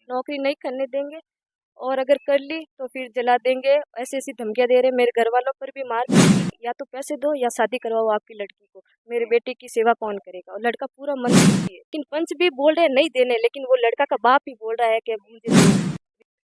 नौकरी नहीं करने देंगे, और अगर कर ली तो फिर जला देंगे। ऐसी-ऐसी धमकियाँ दे रहे हैं। मेरे घरवालों पर भी मार पीट की, या तो पैसे दो या शादी करवाओ आपकी लड़की को। मेरे बेटे की सेवा कौन करेगा? और लड़का पूरा मंदबुद्धि है। लेकिन पंच भी बोल रहे हैं नहीं देने, लेकिन वो लड़का का बाप ही बोल रहा है कि मुझे दो।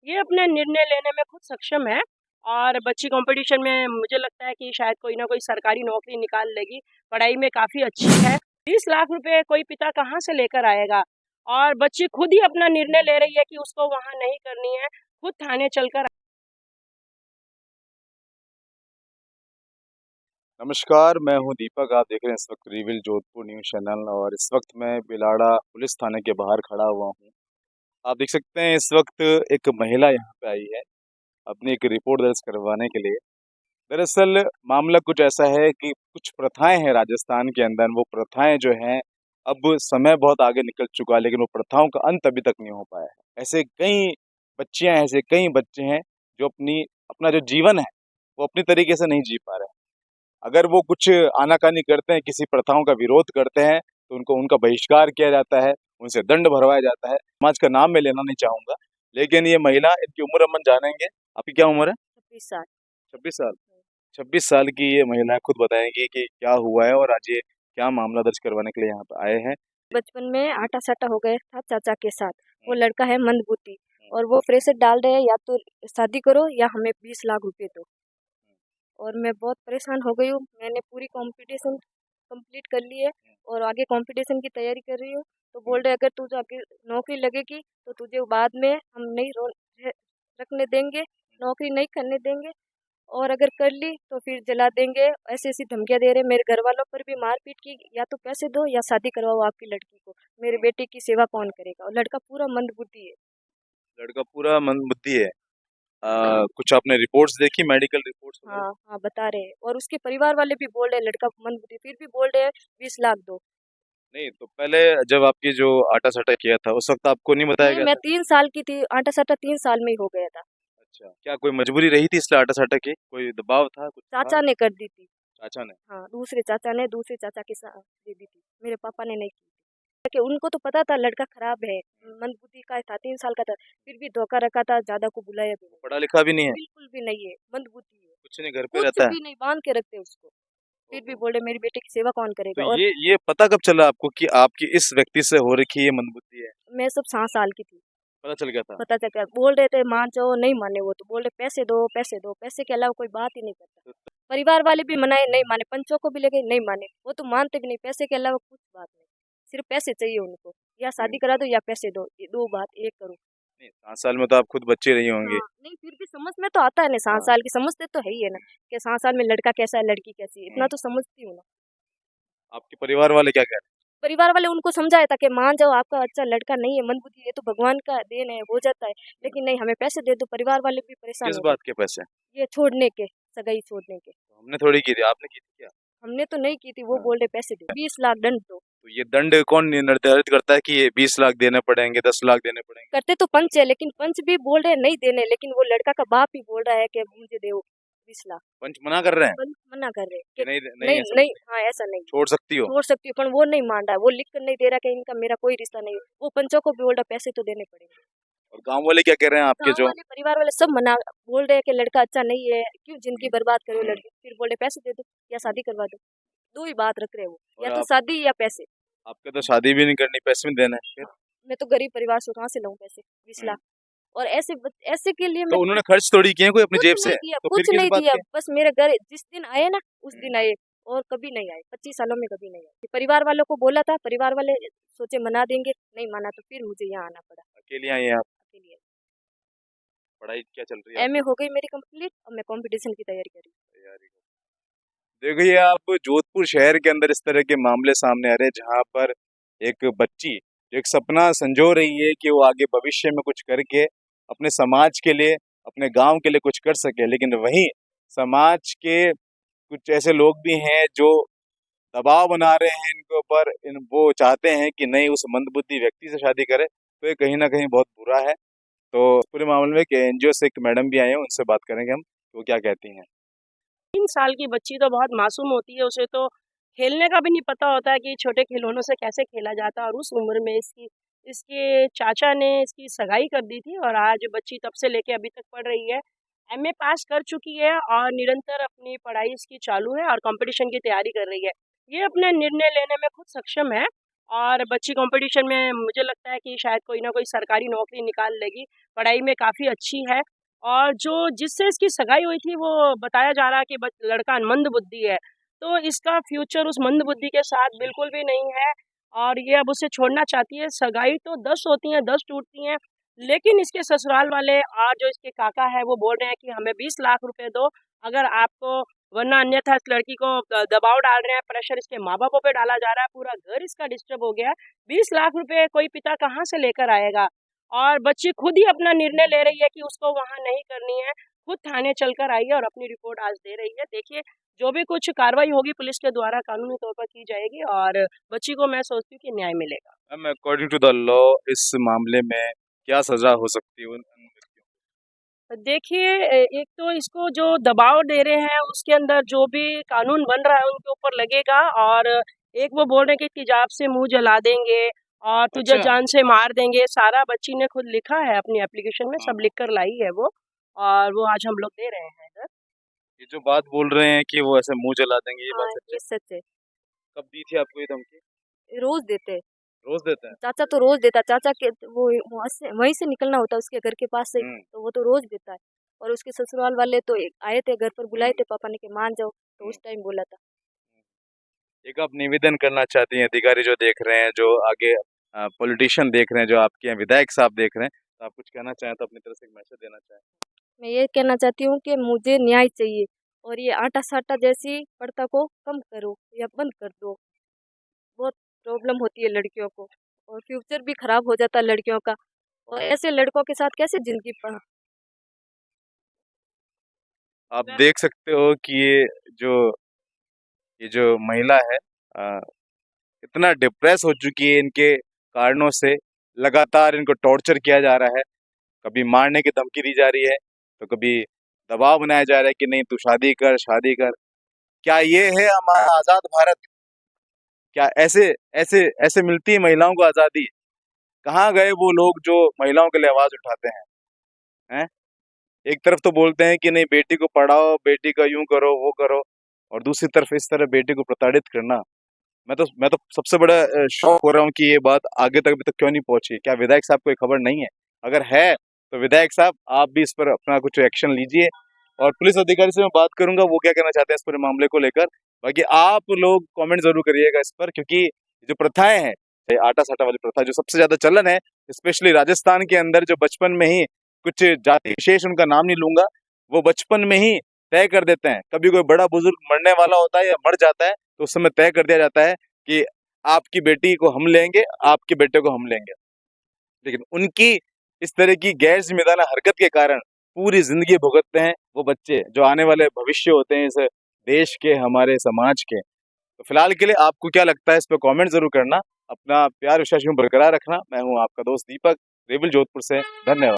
ये अपने निर्णय लेने में खुद सक्षम है और बच्ची कंपटीशन में मुझे लगता है कि शायद कोई ना कोई सरकारी नौकरी निकाल लेगी। पढ़ाई में काफ़ी अच्छी है। 20 लाख रुपए कोई पिता कहाँ से लेकर आएगा? और बच्ची खुद ही अपना निर्णय ले रही है कि उसको वहाँ नहीं करनी है, खुद थाने चलकर। नमस्कार, मैं हूं दीपक। आप देख रहे हैं इस वक्त रिविल जोधपुर न्यूज़ चैनल और इस वक्त मैं बिलाड़ा पुलिस थाने के बाहर खड़ा हुआ हूं। आप देख सकते हैं इस वक्त एक महिला यहां पे आई है अपनी एक रिपोर्ट दर्ज करवाने के लिए। दरअसल मामला कुछ ऐसा है कि कुछ प्रथाएं हैं राजस्थान के अंदर, वो प्रथाएं जो हैं अब समय बहुत आगे निकल चुका है लेकिन वो प्रथाओं का अंत अभी तक नहीं हो पाया है। ऐसे कई बच्चियां, ऐसे कई बच्चे हैं जो अपना जो जीवन है वो अपनी तरीके से नहीं जी पा रहे हैं। अगर वो कुछ आनाकानी करते हैं, किसी प्रथाओं का विरोध करते हैं तो उनको उनका बहिष्कार किया जाता है, उनसे दंड भरवाया जाता है। समाज का नाम मैं लेना नहीं चाहूंगा, लेकिन ये महिला, इनकी उम्र हम जानेंगे। आपकी क्या उम्र है? 26 साल। 26 साल। 26 साल की ये महिला खुद बताएंगी कि क्या हुआ है और आज ये क्या मामला दर्ज करवाने के लिए यहाँ पे आए हैं। बचपन में आटा-साटा हो गया था चाचा के साथ। वो लड़का है मंदबुद्धि, और वो प्रेशर डाल रहे हैं या तो शादी करो या हमें 20 लाख रुपए दो। और मैं बहुत परेशान हो गई हूँ। मैंने पूरी कंपटीशन कंप्लीट कर ली है और आगे कंपटीशन की तैयारी कर रही हूँ। तो बोल रहे अगर तुझे आगे नौकरी लगेगी तो तुझे बाद में हम नहीं रखने देंगे, नौकरी नहीं करने देंगे, और अगर कर ली तो फिर जला देंगे। ऐसी-ऐसी धमकियाँ दे रहे हैं। मेरे घरवालों पर भी मार-पीट की, या तो पैसे दो या शादी करवाओ आपकी लड़की को। मेरे बेटे की सेवा कौन करेगा? और लड़का पूरा मंदबुद्धि है। लड़का पूरा मंदबुद्धि है। कुछ आपने रिपोर्ट्स देखी, मेडिकल रिपोर्ट्स वगैरह? हाँ, हाँ, बता रहे हैं, और उसके परिवार वाले भी बोल रहे हैं लड़का मंदबुद्धि, फिर भी बोल रहे हैं 20 लाख दो। नहीं तो पहले जब आपकी जो आटा साटा किया था उस वक्त आपको नहीं बताया नहीं, गया मैं था? 3 साल की थी, आटा-साटा 3 साल में ही हो गया था। अच्छा, क्या कोई मजबूरी रही थी इसलिए आटा साटा की? कोई दबाव था, कुछ था? चाचा ने कर दी थी। चाचा ने? हाँ, दूसरे चाचा के साथ दे दी थी। मेरे पापा ने नहीं की थी। कि उनको तो पता था लड़का खराब है, मंदबुद्धि का था, 3 साल का था, फिर भी धोखा रखा था, ज़्यादा को बुलाया भी नहीं। पढ़ा लिखा भी नहीं है? बिल्कुल भी नहीं है, मंदबुद्धि है। कुछ नहीं, घर पे कुछ रहता है? भी नहीं, बाँध के रखते उसको। फिर भी ओहो। बोले मेरे बेटे की सेवा कौन तो करेगा? और ये पता कब चला आपको कि आपकी इस व्यक्ति से हो रखी ये मंदबुद्धि है? मैं सब 7 साल की थी। पता चल गया था? पता चल, बोल रहे थे मान जाओ, नहीं माने वो तो बोल रहे पैसे दो, पैसे दो, पैसे के अलावा कोई बात ही नहीं करता। तो परिवार वाले भी मनाए, नहीं माने, पंचों को भी ले गए, नहीं माने, वो तो मानते भी नहीं, पैसे के अलावा कुछ बात नहीं, सिर्फ पैसे चाहिए उनको, या शादी करा दो या पैसे दो, ये 2 बात एक करो। नहीं, 7 साल में तो आप खुद बच्चे रही होंगी। हाँ, नहीं फिर भी समझ में तो आता है ना, 7 हाँ। साल की समझते तो है ही है ना, कि 7 साल में लड़का कैसा है, लड़की कैसी है, इतना तो समझती हूँ ना। आपके परिवार वाले क्या कह रहे परिवार वाले उनको समझाया था कि मान जाओ आपका अच्छा लड़का नहीं है, मंदबुद्धि है, तो भगवान का देन है, हो जाता है, हैं? लेकिन नहीं, हमें पैसे दे दो। परिवार वाले भी परेशान किस हो बात गए, के पैसे? ये छोड़ने के, सगाई छोड़ने के। तो हमने थोड़ी की थी, आपने की थी क्या? हमने तो नहीं की थी, वो हाँ। बोल रहे पैसे दो, 20 लाख दंड दो। तो ये दंड कौन निर्धारित करता है कि ये 20 लाख देने पड़ेंगे, 10 लाख देने पड़ेंगे? करते तो पंच है, लेकिन पंच भी बोल रहे हैं नहीं देने, लेकिन वो लड़का का बाप ही बोल रहा है कि मुझे दो 20 लाख। पंच मना कर रहे हैं पंच मना कर रहे हैं कि कि नहीं? नहीं नहीं, ऐसा नहीं, कुछ नहीं, हाँ, ऐसा नहीं, छोड़ सकती हो? छोड़ सकती हूँ, पर वो नहीं मान रहा है, वो लिख कर नहीं दे रहा कि इनका मेरा कोई रिश्ता नहीं है। वो पंचों को भी बोल रहा पैसे तो देने पड़ेंगे। और गांव वाले क्या कह रहे हैं आपके गाँव जो? वाले, परिवार वाले सब मना, बोल रहे हैं कि लड़का अच्छा नहीं है, क्यों जिंदगी बर्बाद करे लड़की, फिर बोल रहे पैसे दे दो या शादी करवा दो। 2 ही बात रख रहे हैं वो, और या तो शादी या पैसे। आपके तो शादी भी नहीं करनी, पैसे भी देना है फिर? हाँ, मैं तो गरीब परिवार से कहाँ से लाऊं पैसे, 20 हम्म। लाख? और ऐसे के लिए तो मैं उन्होंने खर्च थोड़ी किए कोई अपनी कुछ जेब नहीं से, दिया, तो फिर कुछ किस नहीं बात दिया, के? बस मेरे घर जिस दिन आए ना, उस दिन आए, और कभी नहीं आए, 25 सालों में कभी नहीं आए। परिवार वालों को बोला था, परिवार वाले सोचे मना देंगे, नहीं माना, तो फिर मुझे यहाँ आना पड़ा अकेले आई हैं आप? अकेले। पढ़ाई क्या चल रही है एमए आपकी? हो गई मेरी कंप्लीट, और मैं कंपटीशन की तैयारी कर रही हूँ। तैयारी कर। देखिए, आप जोधपुर शहर के अंदर इस तरह के मामले सामने आ रहे हैं जहाँ पर एक बच्ची जो एक सपना संजो रही है कि वो आगे भविष्य में कुछ करके अपने समाज के लिए, अपने गांव के लिए कुछ कर सके, लेकिन वहीं समाज के कुछ ऐसे लोग भी हैं जो दबाव बना रहे हैं इनके ऊपर। वो चाहते हैं कि नहीं, उस मंदबुद्धि व्यक्ति से शादी करे। तो ये कहीं ना कहीं बहुत बुरा है। तो पूरे मामले में एक एनजीओ से एक मैडम भी आए हैं, उनसे बात करेंगे हम, वो क्या कहती हैं। 3 साल की बच्ची तो बहुत मासूम होती है, उसे तो खेलने का भी नहीं पता होता है कि छोटे खिलौनों से कैसे खेला जाता है, और उस उम्र में इसकी इसके चाचा ने इसकी सगाई कर दी थी और आज बच्ची तब से लेके अभी तक पढ़ रही है। एमए पास कर चुकी है और निरंतर अपनी पढ़ाई इसकी चालू है और कंपटीशन की तैयारी कर रही है। ये अपने निर्णय लेने में खुद सक्षम है और बच्ची कंपटीशन में मुझे लगता है कि शायद कोई ना कोई सरकारी नौकरी निकाल लेगी। पढ़ाई में काफ़ी अच्छी है और जो जिससे इसकी सगाई हुई थी वो बताया जा रहा है कि लड़का मंद बुद्धि है। तो इसका फ्यूचर उस मंद बुद्धि के साथ बिल्कुल भी नहीं है और ये अब उसे छोड़ना चाहती है। सगाई तो 10 होती हैं, 10 टूटती हैं, लेकिन इसके ससुराल वाले और जो इसके काका है वो बोल रहे हैं कि हमें 20 लाख रुपए दो अगर आपको, वरना अन्यथा इस लड़की को दबाव डाल रहे हैं, प्रेशर इसके माँ बापों पे डाला जा रहा है, पूरा घर इसका डिस्टर्ब हो गया है। 20 लाख रुपए कोई पिता कहाँ से लेकर आएगा? और बच्ची खुद ही अपना निर्णय ले रही है कि उसको वहाँ नहीं करनी है, खुद थाने चलकर आई है और अपनी रिपोर्ट आज दे रही है। देखिए, जो भी कुछ कार्रवाई होगी पुलिस के द्वारा कानूनी तौर पर की जाएगी और बच्ची को मैं सोचती हूँ कि न्याय मिलेगा। Ma'am, according to the law इस मामले में क्या सजा हो सकती है उन व्यक्तियों देखिए, एक तो इसको जो दबाव दे रहे हैं उसके अंदर जो भी कानून बन रहा है उनके ऊपर लगेगा और एक वो बोल रहे हैं कि तेजाब से मुंह जला देंगे और को? तुझे अच्छा। जान से मार देंगे। सारा बच्ची ने खुद लिखा है अपनी एप्लीकेशन में, सब हाँ। लिख कर लाई है वो और वो आज हम लोग दे रहे हैं इधर। ये जो बात बोल रहे हैं कि वो ऐसे मुंह जला देंगे, ये हाँ, बात सच है? ये सच है। कब दी थी आपको ये धमकी? रोज देते हैं। रोज देते हैं? चाचा तो रोज देता है। चाचा के वो वहीं से निकलना होता है उसके घर के पास से, हम्म। तो वो तो रोज देता है। और उसके ससुराल वाले तो आए थे घर पर, बुलाए थे पापा ने कि मान जाओ, तो उस टाइम बोला था। एक आप निवेदन करना चाहती हैं, अधिकारी जो देख रहे हैं, जो आगे पॉलिटिशियन देख रहे हैं, जो आपके यहाँ विधायक साहब देख रहे हैं, तो आप कुछ कहना चाहें तो अपनी तरफ से एक मैसेज देना चाहें? मैं ये कहना चाहती हूँ कि मुझे न्याय चाहिए और ये आटा साटा जैसी प्रथा को कम करो या बंद कर दो। बहुत प्रॉब्लम होती है लड़कियों को और फ्यूचर भी खराब हो जाता है लड़कियों का, और ऐसे लड़कों के साथ कैसे जिंदगी आप देख सकते हो कि ये जो महिला है अ, इतना डिप्रेस हो चुकी है इनके कारणों से। लगातार इनको टॉर्चर किया जा रहा है, कभी मारने की धमकी दी जा रही है, तो कभी दबाव बनाया जा रहा है कि नहीं तू शादी कर, शादी कर। क्या ये है हमारा आजाद भारत? क्या ऐसे ऐसे ऐसे मिलती है महिलाओं को आजादी? कहाँ गए वो लोग जो महिलाओं के लिए आवाज उठाते हैं? एक तरफ तो बोलते हैं कि नहीं बेटी को पढ़ाओ, बेटी का यूं करो वो करो, और दूसरी तरफ इस तरह बेटी को प्रताड़ित करना। मैं तो सबसे बड़ा शौक हो रहा हूँ कि ये बात आगे तक अभी तक क्यों नहीं पहुंची। क्या विधायक साहब को ये खबर नहीं है? अगर है तो विधायक साहब आप भी इस पर अपना कुछ एक्शन लीजिए। और पुलिस अधिकारी से मैं बात करूंगा वो क्या कहना चाहते हैं इस पूरे मामले को लेकर। बाकी आप लोग कमेंट जरूर करिएगा इस पर, क्योंकि जो प्रथाएं हैं, ये आटा साटा वाली प्रथा जो सबसे ज्यादा चलन है, स्पेशली राजस्थान के अंदर, जो बचपन में ही कुछ जाति विशेष, उनका नाम नहीं लूंगा, वो बचपन में ही तय कर देते हैं। कभी कोई बड़ा बुजुर्ग मरने वाला होता है या मर जाता है तो उस समय तय कर दिया जाता है कि आपकी बेटी को हम लेंगे, आपके बेटे को हम लेंगे। लेकिन उनकी इस तरह की गैर जिम्मेदाराना हरकत के कारण पूरी जिंदगी भुगतते हैं वो बच्चे, जो आने वाले भविष्य होते हैं इस देश के, हमारे समाज के। तो फिलहाल के लिए आपको क्या लगता है इस पर कमेंट जरूर करना। अपना प्यार विश्वास यूं बरकरार रखना। मैं हूं आपका दोस्त दीपक, रेविल जोधपुर से। धन्यवाद।